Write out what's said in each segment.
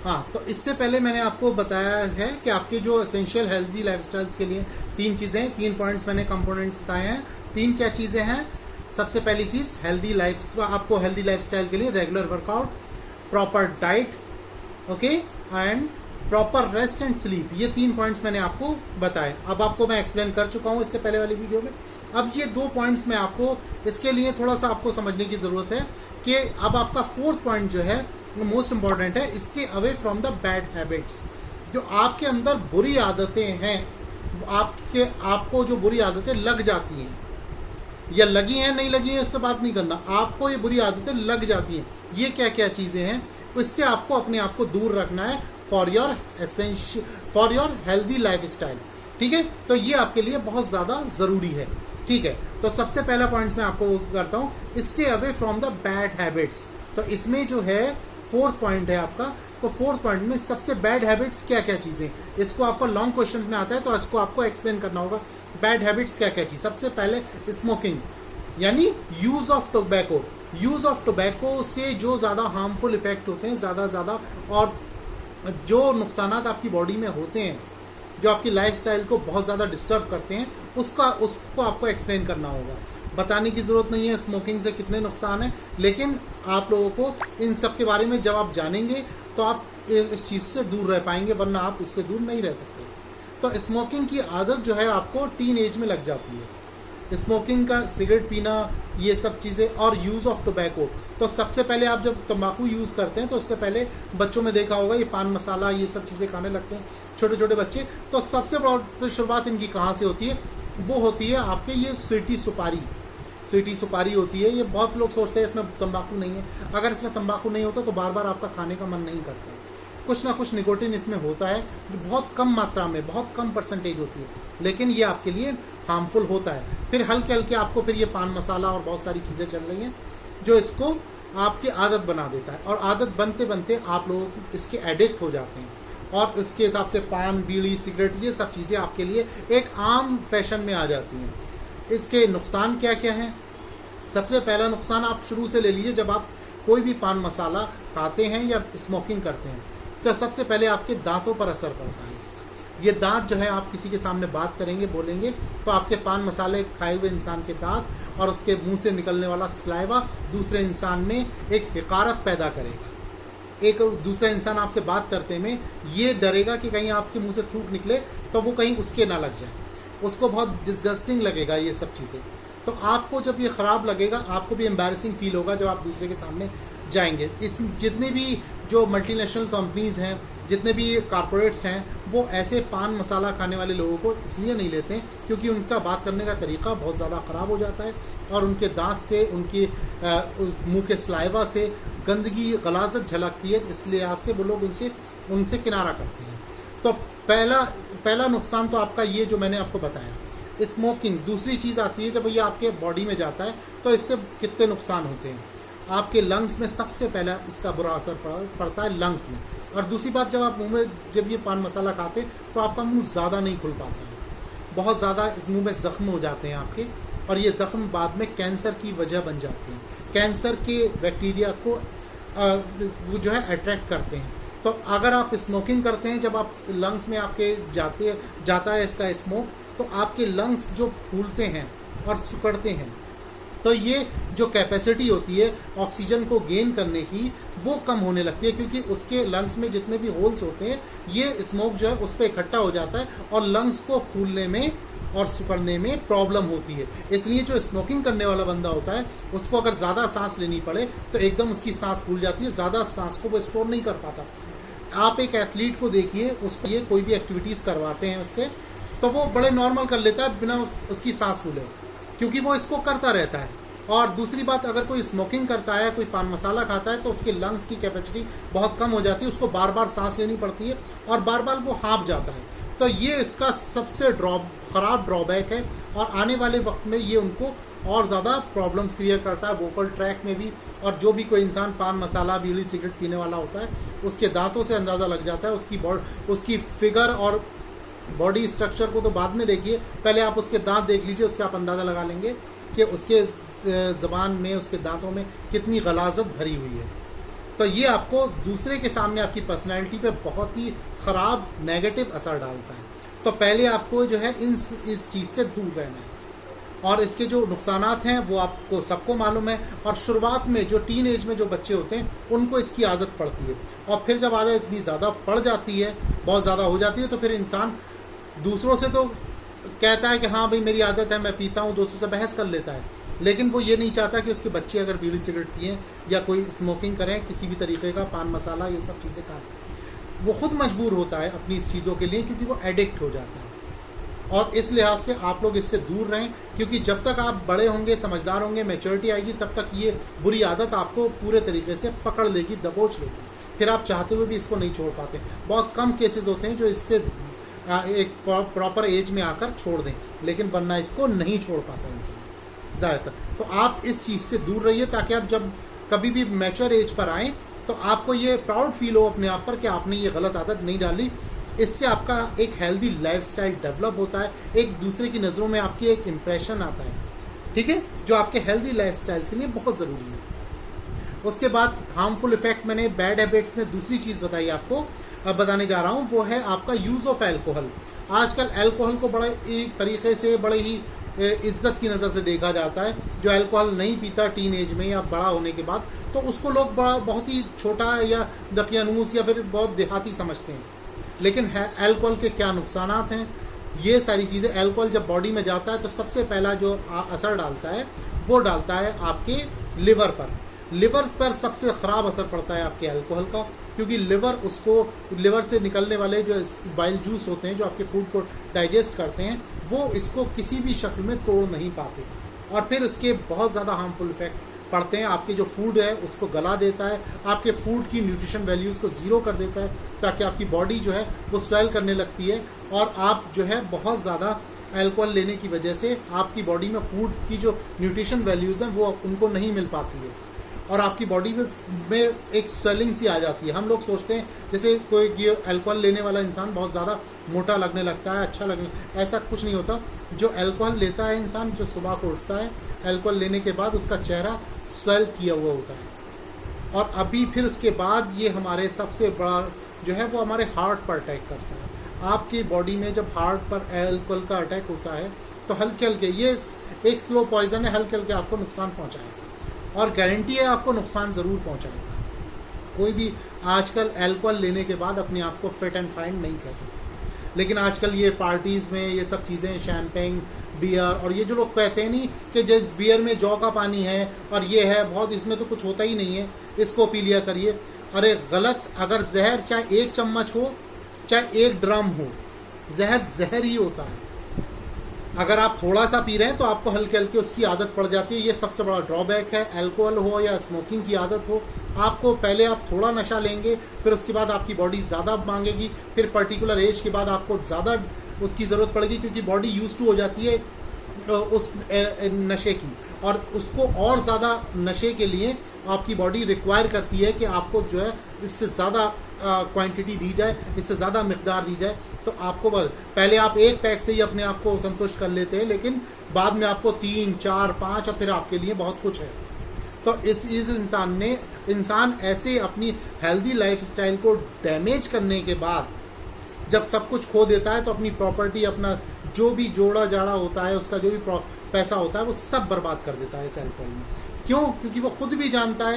हाँ, तो इससे पहले मैंने आपको बताया है कि आपके जो एसेंशियल हेल्दी लाइफस्टाइल्स के लिए 3 चीज़ें, 3 पॉइंट्स मैंने कंपोनेंट्स बताए हैं। 3 क्या चीज़ें हैं? सबसे पहली चीज़ हेल्दी लाइफ, आपको हेल्दी लाइफस्टाइल के लिए regular workout, proper diet, okay, and proper rest and sleep. ये 3 पॉइंट्स मैंने आपको बताए। अब आपको मैं एक्सप्लेन कर चुका हूँ इससे पहले वाली वीडियो में। अब ये 2 पॉइंट्स में आपको इसके लिए थोड़ा सा आपको समझने की जरूरत है कि अब आपका 4th पॉइंट जो है मोस्ट इंपॉर्टेंट है, stay away from the bad habits. जो आपके अंदर बुरी आदतें हैं, आपको जो बुरी आदतें लग जाती हैं या लगी हैं नहीं लगी हैं इस पर बात नहीं करना, आपको ये बुरी आदतें लग जाती हैं, ये क्या क्या चीजें हैं, इससे आपको अपने आप को दूर रखना है for your healthy life style. ठीक है, तो ये आपके लिए बहुत ज्यादा जरूरी है। ठीक है, तो सबसे पहला पॉइंट मैं आपको करता हूं, stay away from the bad habits. तो इसमें जो है 4th पॉइंट है आपका, तो 4th पॉइंट में सबसे बैड हैबिट्स क्या क्या चीजें, इसको आपको लॉन्ग क्वेश्चन में आता है तो इसको आपको एक्सप्लेन करना होगा। बैड हैबिट्स क्या क्या चीज? सबसे पहले स्मोकिंग, यानी use of tobacco. Use of tobacco से जो ज्यादा हार्मफुल इफेक्ट होते हैं, ज्यादा और जो नुकसान आपकी बॉडी में होते हैं, जो आपकी लाइफस्टाइल को बहुत ज्यादा डिस्टर्ब करते हैं, उसको आपको एक्सप्लेन करना होगा। बताने की जरूरत नहीं है स्मोकिंग से कितने नुकसान है, लेकिन आप लोगों को इन सब के बारे में जब आप जानेंगे तो आप इस चीज से दूर रह पाएंगे, वरना आप इससे दूर नहीं रह सकते। तो स्मोकिंग की आदत जो है आपको टीन एज में लग जाती है। स्मोकिंग का, सिगरेट पीना, ये सब चीजें, और यूज ऑफ टोबैको। तो सबसे पहले आप जब तंबाकू यूज करते हैं तो उससे पहले बच्चों में देखा होगा, ये पान मसाला ये सब चीजें खाने लगते हैं छोटे छोटे बच्चे। तो सबसे बड़ी शुरुआत इनकी कहाँ से होती है? वो होती है आपके ये स्वीटी सुपारी होती है। ये बहुत लोग सोचते हैं इसमें तंबाकू नहीं है। अगर इसमें तंबाकू नहीं होता तो बार बार आपका खाने का मन नहीं करता। कुछ ना कुछ निकोटिन इसमें होता है, जो बहुत कम मात्रा में, बहुत कम परसेंटेज होती है, लेकिन ये आपके लिए हार्मफुल होता है। फिर हल्के हल्के आपको फिर ये पान मसाला और बहुत सारी चीजें चल रही हैं जो इसको आपकी आदत बना देता है, और आदत बनते बनते आप लोग इसके एडिक्ट हो जाते हैं, और इसके हिसाब से पान, बीड़ी, सिगरेट, ये सब चीजें आपके लिए एक आम फैशन में आ जाती हैं। इसके नुकसान क्या क्या हैं? सबसे पहला नुकसान आप शुरू से ले लीजिए, जब आप कोई भी पान मसाला खाते हैं या स्मोकिंग करते हैं तो सबसे पहले आपके दांतों पर असर पड़ता है इसका। ये दांत जो है, आप किसी के सामने बात करेंगे, बोलेंगे, तो आपके पान मसाले खाए हुए इंसान के दांत और उसके मुंह से निकलने वाला सलाइवा दूसरे इंसान में एक हिकारत पैदा करेगा। एक दूसरा इंसान आपसे बात करते में ये डरेगा कि कहीं आपके मुंह से थूक निकले तो वो कहीं उसके ना लग जाए, उसको बहुत डिस्गस्टिंग लगेगा ये सब चीजें। तो आपको जब ये खराब लगेगा, आपको भी एम्बैरेसिंग फील होगा जब आप दूसरे के सामने जाएंगे। जितने भी जो मल्टीनेशनल कंपनीज हैं, जितने भी कारपोरेट्स हैं, वो ऐसे पान मसाला खाने वाले लोगों को इसलिए नहीं लेते हैं क्योंकि उनका बात करने का तरीका बहुत ज़्यादा ख़राब हो जाता है, और उनके दांत से, उनके मुंह के सलाइवा से गंदगी, गलाजत झलकती है, इसलिए आज से वो लोग उनसे किनारा करते हैं। तो पहला नुकसान तो आपका ये जो मैंने आपको बताया, स्मोकिंग। दूसरी चीज़ आती है, जब ये आपके बॉडी में जाता है तो इससे कितने नुकसान होते हैं। आपके लंग्स में सबसे पहला इसका बुरा असर पड़ता है, लंग्स में। और दूसरी बात, जब आप मुंह में जब ये पान मसाला खाते हैं तो आपका मुंह ज़्यादा नहीं खुल पाता है, बहुत ज़्यादा इस मुंह में जख्म हो जाते हैं आपके, और ये जख्म बाद में कैंसर की वजह बन जाते हैं। कैंसर के बैक्टीरिया को वो जो है अट्रैक्ट करते हैं। तो अगर आप स्मोकिंग करते हैं, जब आप लंग्स में आपके जाता है इसका स्मोक, तो आपके लंग्स जो फूलते हैं और सिकुड़ते हैं, तो ये जो कैपेसिटी होती है ऑक्सीजन को गेन करने की, वो कम होने लगती है, क्योंकि उसके लंग्स में जितने भी होल्स होते हैं, ये स्मोक जो है उस पर इकट्ठा हो जाता है और लंग्स को फूलने में और सिकुड़ने में प्रॉब्लम होती है। इसलिए जो स्मोकिंग करने वाला बंदा होता है, उसको अगर ज़्यादा सांस लेनी पड़े तो एकदम उसकी सांस फूल जाती है, ज़्यादा सांस को वो स्टोर नहीं कर पाता। आप एक एथलीट को देखिए, उसको ये कोई भी एक्टिविटीज़ करवाते हैं उससे, तो वो बड़े नॉर्मल कर लेता है बिना उसकी सांस फूले, क्योंकि वो इसको करता रहता है। और दूसरी बात, अगर कोई स्मोकिंग करता है, कोई पान मसाला खाता है, तो उसके लंग्स की कैपेसिटी बहुत कम हो जाती है, उसको बार बार सांस लेनी पड़ती है और बार बार वो हाँफ जाता है। तो ये इसका सबसे खराब ड्रॉबैक है, और आने वाले वक्त में ये उनको और ज़्यादा प्रॉब्लम्स क्रिएट करता है, वोकल ट्रैक में भी। और जो भी कोई इंसान पान मसाला, बीड़ी, सिगरेट पीने वाला होता है, उसके दांतों से अंदाज़ा लग जाता है। उसकी फिगर और बॉडी स्ट्रक्चर को तो बाद में देखिए, पहले आप उसके दांत देख लीजिए, उससे आप अंदाज़ा लगा लेंगे कि उसके ज़बान में, उसके दांतों में कितनी गलाजत भरी हुई है। तो ये आपको दूसरे के सामने आपकी पर्सनैलिटी पे बहुत ही खराब नेगेटिव असर डालता है। तो पहले आपको जो है इस चीज़ से दूर रहना है। और इसके जो नुकसानात हैं वो आपको सबको मालूम है। और शुरुआत में जो टीन एज में जो बच्चे होते हैं उनको इसकी आदत पड़ती है, और फिर जब आदत इतनी ज़्यादा पड़ जाती है, बहुत ज़्यादा हो जाती है, तो फिर इंसान दूसरों से तो कहता है कि हाँ भाई मेरी आदत है, मैं पीता हूँ, दोस्तों से बहस कर लेता है, लेकिन वो ये नहीं चाहता कि उसके बच्चे अगर बीड़ी सिगरेट पिए या कोई स्मोकिंग करें, किसी भी तरीके का पान मसाला, ये सब चीज़ें खाएं। वो खुद मजबूर होता है अपनी इस चीज़ों के लिए, क्योंकि वो एडिक्ट हो जाता है। और इस लिहाज से आप लोग इससे दूर रहें, क्योंकि जब तक आप बड़े होंगे, समझदार होंगे, मैच्योरिटी आएगी, तब तक ये बुरी आदत आपको पूरे तरीके से पकड़ लेगी, दबोच लेगी। फिर आप चाहते हुए भी इसको नहीं छोड़ पाते। बहुत कम केसेस होते हैं जो इससे एक प्रॉपर एज में आकर छोड़ दें, लेकिन वरना इसको नहीं छोड़ पाता इंसान ज़्यादातर। तो आप इस चीज़ से दूर रहिए, ताकि आप जब कभी भी मैच्योर एज पर आएँ तो आपको ये प्राउड फील हो अपने आप पर कि आपने ये गलत आदत नहीं डाली। इससे आपका एक हेल्दी लाइफस्टाइल डेवलप होता है, एक दूसरे की नज़रों में आपकी एक इम्प्रेशन आता है, ठीक है, जो आपके हेल्दी लाइफस्टाइल के लिए बहुत ज़रूरी है। उसके बाद हार्मफुल इफेक्ट मैंने बैड हैबिट्स में दूसरी चीज़ बताई आपको, अब बताने जा रहा हूँ, वो है आपका यूज़ ऑफ एल्कोहल। आजकल एल्कोहल को बड़े एक तरीके से, बड़े ही इज्जत की नज़र से देखा जाता है। जो अल्कोहल नहीं पीता टीन एज में या बड़ा होने के बाद, तो उसको लोग बहुत ही छोटा या दकियानूस या फिर बहुत देहाती समझते हैं। लेकिन अल्कोहल के क्या नुकसानात हैं, ये सारी चीज़ें, अल्कोहल जब बॉडी में जाता है तो सबसे पहला जो असर डालता है वो डालता है आपके लिवर पर। लिवर पर सबसे ख़राब असर पड़ता है आपके अल्कोहल का, क्योंकि लिवर से निकलने वाले जो बाइल जूस होते हैं जो आपके फूड को डाइजेस्ट करते हैं, वो इसको किसी भी शक्ल में तोड़ नहीं पाते, और फिर उसके बहुत ज़्यादा हार्मफुल इफेक्ट पड़ते हैं। आपके जो फूड है उसको गला देता है, आपके फूड की न्यूट्रिशन वैल्यूज़ को ज़ीरो कर देता है, ताकि आपकी बॉडी जो है वो स्वेल करने लगती है, और आप जो है बहुत ज़्यादा अल्कोहल लेने की वजह से आपकी बॉडी में फूड की जो न्यूट्रिशन वैल्यूज़ हैं वो उनको नहीं मिल पाती है, और आपकी बॉडी में एक स्वेलिंग सी आ जाती है। हम लोग सोचते हैं जैसे कोई अल्कोहल लेने वाला इंसान बहुत ज़्यादा मोटा लगने लगता है, अच्छा लगने, ऐसा कुछ नहीं होता। जो अल्कोहल लेता है इंसान, जो सुबह को उठता है अल्कोहल लेने के बाद, उसका चेहरा स्वेल किया हुआ होता है, और अभी फिर उसके बाद ये हमारे सबसे बड़ा जो है वो हमारे हार्ट पर अटैक करता है। आपकी बॉडी में जब हार्ट पर अल्कोहल का अटैक होता है तो हल्के हल्के, ये एक स्लो पॉइजन है, हल्के हल्के आपको नुकसान पहुँचाएगा, और गारंटी है आपको नुकसान ज़रूर पहुँचाएगा। कोई भी आजकल अल्कोहल लेने के बाद अपने आप को फिट एंड फाइन नहीं कह सकता, लेकिन आजकल ये पार्टीज़ में ये सब चीज़ें, शैम्पेन, बियर, और ये जो लोग कहते हैं नहीं कि जो बियर में जौ का पानी है और ये है बहुत, इसमें तो कुछ होता ही नहीं है, इसको पी लिया करिए। अरे गलत, अगर जहर चाहे 1 चम्मच हो चाहे 1 ड्रम हो, जहर ही होता है। अगर आप थोड़ा सा पी रहे हैं तो आपको हल्के हल्के उसकी आदत पड़ जाती है। ये सबसे बड़ा ड्रॉबैक है। अल्कोहल हो या स्मोकिंग की आदत हो, आपको पहले आप थोड़ा नशा लेंगे, फिर उसके बाद आपकी बॉडी ज़्यादा मांगेगी, फिर पर्टिकुलर एज के बाद आपको ज़्यादा उसकी ज़रूरत पड़ेगी, क्योंकि बॉडी यूज टू हो जाती है उस नशे की, और उसको और ज़्यादा नशे के लिए आपकी बॉडी रिक्वायर करती है कि आपको जो है इससे ज़्यादा क्वांटिटी दी जाए, इससे ज़्यादा मिकदार दी जाए। तो आपको पहले आप 1 पैक से ही अपने आप को संतुष्ट कर लेते हैं, लेकिन बाद में आपको 3, 4, 5 और फिर आपके लिए बहुत कुछ है। तो इस इंसान ऐसे अपनी हेल्दी लाइफस्टाइल को डैमेज करने के बाद जब सब कुछ खो देता है, तो अपनी प्रॉपर्टी, अपना जो भी जोड़ा जाड़ा होता है, उसका जो भी पैसा होता है, वो सब बर्बाद कर देता है इस अल्कोहल में। क्यों? क्योंकि वो खुद भी जानता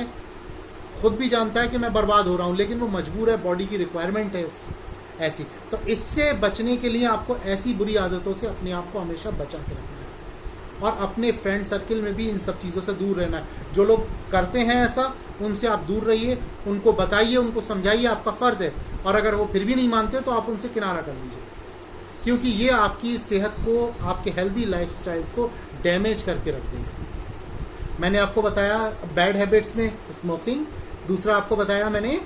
है कि मैं बर्बाद हो रहा हूँ, लेकिन वो मजबूर है, बॉडी की रिक्वायरमेंट है उसकी ऐसी। तो इससे बचने के लिए आपको ऐसी बुरी आदतों से अपने आप को हमेशा बचा के रखना है, और अपने फ्रेंड सर्किल में भी इन सब चीज़ों से दूर रहना है। जो लोग करते हैं ऐसा, उनसे आप दूर रहिए, उनको बताइए, उनको समझाइए, आपका फ़र्ज़ है। और अगर वो फिर भी नहीं मानते तो आप उनसे किनारा कर लीजिए, क्योंकि ये आपकी सेहत को, आपके हेल्दी लाइफस्टाइल्स को डैमेज करके रख देंगे। मैंने आपको बताया बैड हैबिट्स में स्मोकिंग, दूसरा आपको बताया मैंने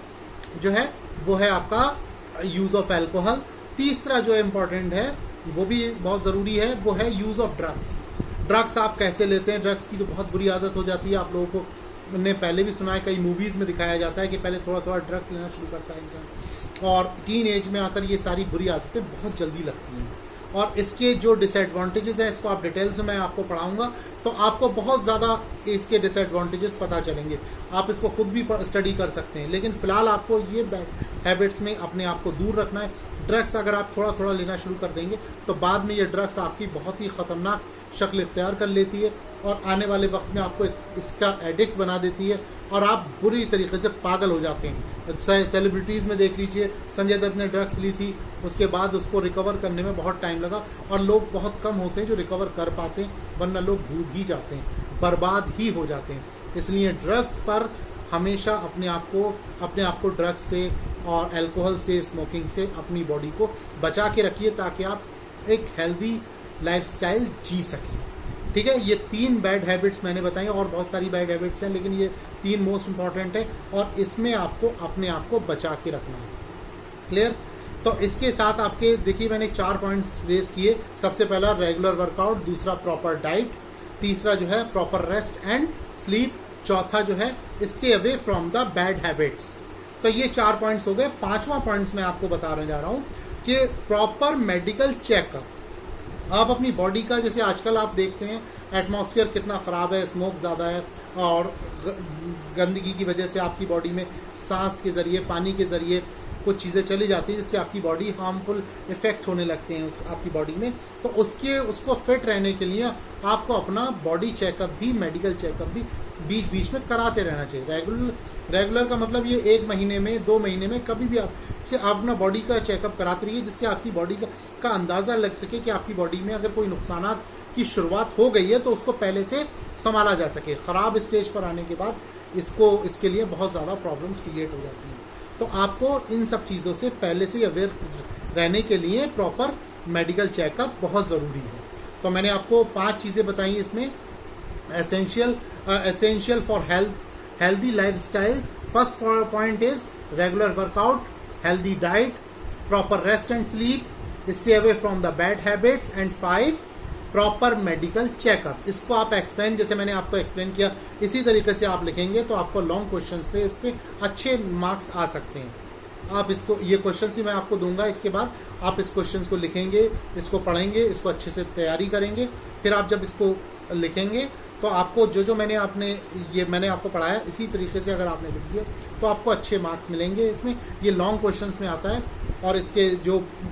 जो है वो है आपका यूज़ ऑफ अल्कोहल, तीसरा जो इम्पोर्टेंट है वो भी बहुत ज़रूरी है, वो है यूज़ ऑफ ड्रग्स आप कैसे लेते हैं। ड्रग्स की तो बहुत बुरी आदत हो जाती है। आप लोगों को ने पहले भी सुना है, कई मूवीज़ में दिखाया जाता है कि पहले थोड़ा थोड़ा ड्रग्स लेना शुरू करता है इंसान, और टीन एज में आकर ये सारी बुरी आदतें बहुत जल्दी लगती हैं। और इसके जो डिसएडवांटेजेस हैं इसको आप डिटेल से मैं आपको पढ़ाऊंगा, तो आपको बहुत ज़्यादा इसके डिसएडवांटेजेस पता चलेंगे। आप इसको खुद भी स्टडी कर सकते हैं, लेकिन फिलहाल आपको ये बैड हैबिट्स में अपने आप को दूर रखना है। ड्रग्स अगर आप थोड़ा थोड़ा लेना शुरू कर देंगे तो बाद में ये ड्रग्स आपकी बहुत ही खतरनाक शक्ल इख्तियार कर लेती है और आने वाले वक्त में आपको इसका एडिक्ट बना देती है और आप बुरी तरीके से पागल हो जाते हैं। सेलिब्रिटीज़ में देख लीजिए, संजय दत्त ने ड्रग्स ली थी, उसके बाद उसको रिकवर करने में बहुत टाइम लगा और लोग बहुत कम होते हैं जो रिकवर कर पाते हैं, वरना लोग डूब ही जाते हैं, बर्बाद ही हो जाते हैं। इसलिए ड्रग्स पर हमेशा अपने आप को ड्रग्स से और अल्कोहल से, स्मोकिंग से अपनी बॉडी को बचा के रखिए ताकि आप एक हेल्दी लाइफस्टाइल जी सकें। ठीक है, ये 3 बैड हैबिट्स मैंने बताई, और बहुत सारी बैड हैबिट्स हैं, लेकिन ये 3 मोस्ट इंपॉर्टेंट है और इसमें आपको अपने आप को बचा के रखना है। क्लियर? तो इसके साथ आपके देखिए मैंने 4 पॉइंट्स रेज किए। सबसे पहला रेगुलर वर्कआउट, दूसरा प्रॉपर डाइट, तीसरा जो है प्रॉपर रेस्ट एंड स्लीप, चौथा जो है stay away from the bad habits. तो ये 4 पॉइंट्स हो गए। 5वां पॉइंट्स मैं आपको बताने जा रहा हूं कि प्रॉपर मेडिकल चेकअप। आप अपनी बॉडी का, जैसे आजकल आप देखते हैं एटमॉस्फेयर कितना खराब है, स्मोक ज़्यादा है और गंदगी की वजह से आपकी बॉडी में सांस के जरिए, पानी के जरिए कुछ चीज़ें चली जाती है जिससे आपकी बॉडी हार्मफुल इफेक्ट होने लगते हैं आपकी बॉडी में। तो उसको फिट रहने के लिए आपको अपना बॉडी चेकअप भी, मेडिकल चेकअप भी बीच बीच में कराते रहना चाहिए। रेगुलर का मतलब ये 1 महीने में, 2 महीने में, कभी भी आप अपना बॉडी का चेकअप कराते रहिए, जिससे आपकी बॉडी का अंदाजा लग सके कि आपकी बॉडी में अगर कोई नुकसानात की शुरुआत हो गई है तो उसको पहले से संभाला जा सके। खराब स्टेज पर आने के बाद इसके लिए बहुत ज़्यादा प्रॉब्लम्स क्रिएट हो जाती हैं। तो आपको इन सब चीज़ों से पहले से अवेयर रहने के लिए प्रॉपर मेडिकल चेकअप बहुत ज़रूरी है। तो मैंने आपको 5 चीज़ें बताई इसमें, essential for healthy lifestyle. First point is regular workout, healthy diet, proper rest and sleep, stay away from the bad habits, and 5 proper medical checkup. इसको आप एक्सप्लेन, जैसे मैंने आपको एक्सप्लेन किया, इसी तरीके से आप लिखेंगे तो आपको लॉन्ग क्वेश्चंस पे इस पे अच्छे मार्क्स आ सकते हैं। आप इसको, ये क्वेश्चन भी मैं आपको दूंगा, इसके बाद आप इस क्वेश्चन को लिखेंगे, इसको पढ़ेंगे, इसको अच्छे से तैयारी करेंगे, फिर आप जब इसको लिखेंगे तो आपको जो मैंने आपको पढ़ाया इसी तरीके से अगर आपने लिख दिया तो आपको अच्छे मार्क्स मिलेंगे। इसमें ये लॉन्ग क्वेश्चंस में आता है और इसके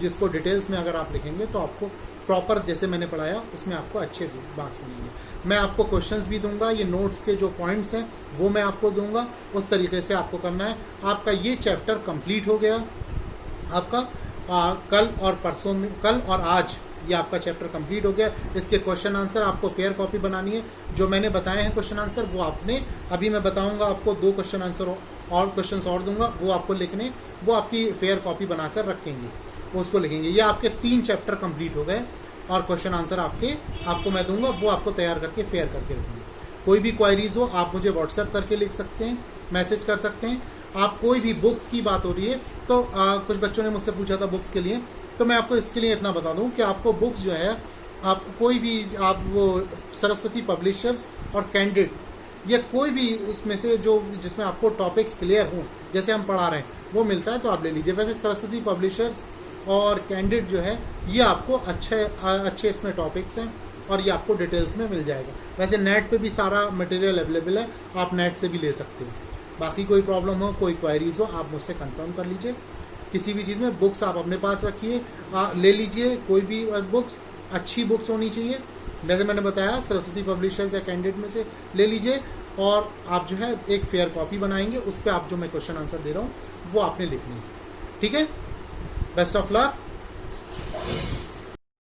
जिसको डिटेल्स में अगर आप लिखेंगे तो आपको प्रॉपर जैसे मैंने पढ़ाया उसमें आपको अच्छे मार्क्स मिलेंगे। मैं आपको क्वेश्चंस भी दूंगा, ये नोट्स के जो पॉइंट्स हैं वो मैं आपको दूंगा, उस तरीके से आपको करना है। आपका ये चैप्टर कंप्लीट हो गया। आपका कल और आज ये आपका चैप्टर कंप्लीट हो गया। इसके क्वेश्चन आंसर आपको फेयर कॉपी बनानी है। जो मैंने बताए हैं क्वेश्चन आंसर वो आपने, अभी मैं बताऊंगा आपको 2 क्वेश्चन आंसर और क्वेश्चंस और दूंगा, वो आपको लिखने, वो आपकी फेयर कॉपी बनाकर रखेंगे, उसको लिखेंगे। ये आपके 3 चैप्टर कंप्लीट हो गए और क्वेश्चन आंसर आपको मैं दूंगा, वो आपको तैयार करके फेयर करके रखेंगे। कोई भी क्वायरीज हो आप मुझे व्हाट्सएप करके लिख सकते हैं, मैसेज कर सकते हैं। आप कोई भी बुक्स की बात हो रही है तो कुछ बच्चों ने मुझसे पूछा था बुक्स के लिए, तो मैं आपको इसके लिए इतना बता दूं कि आपको बुक्स जो है, आप कोई भी, आप वो सरस्वती पब्लिशर्स और कैंडिड, या कोई भी उसमें से जिसमें आपको टॉपिक्स क्लियर हों, जैसे हम पढ़ा रहे हैं, वो मिलता है तो आप ले लीजिए। वैसे सरस्वती पब्लिशर्स और कैंडिड जो है ये आपको अच्छे इसमें टॉपिक्स हैं और ये आपको डिटेल्स में मिल जाएगा। वैसे नेट पे भी सारा मटेरियल अवेलेबल है, आप नेट से भी ले सकते हो। बाकी कोई प्रॉब्लम हो, कोई क्वायरीज हो, आप मुझसे कंफर्म कर लीजिए। किसी भी चीज़ में बुक्स आप अपने पास रखिए, ले लीजिए। कोई भी बुक्स, अच्छी बुक्स होनी चाहिए, जैसे मैंने बताया सरस्वती पब्लिशर्स या कैंडिडेट में से ले लीजिए और आप जो है एक फेयर कॉपी बनाएंगे, उस पर आप जो मैं क्वेश्चन आंसर दे रहा हूँ वो आपने लिखनी है। ठीक है, बेस्ट ऑफ लक।